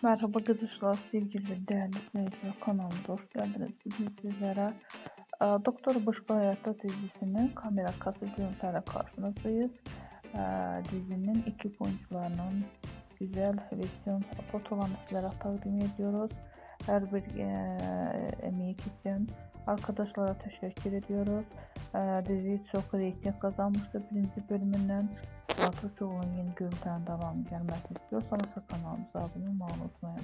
Merhaba arkadaşlar, sevgili ve değerli izleyiciler, kanalımıza hoş geldiniz. Bugün sizlere Doktor Başka Hayatta dizisinin kamera arkası görüntülerle karşınızdayız. Dizinin ekip oyuncularının güzel versiyon fotolarını sizlere takdim ediyoruz. Her bir emeği için arkadaşlara teşekkür ediyoruz. Dizi çok reyting kazanmıştı birinci bölümünden. Daha çok yeni görüntülerin devamı gelmesini istiyorsanız kanalımıza abone olmayı unutmayın.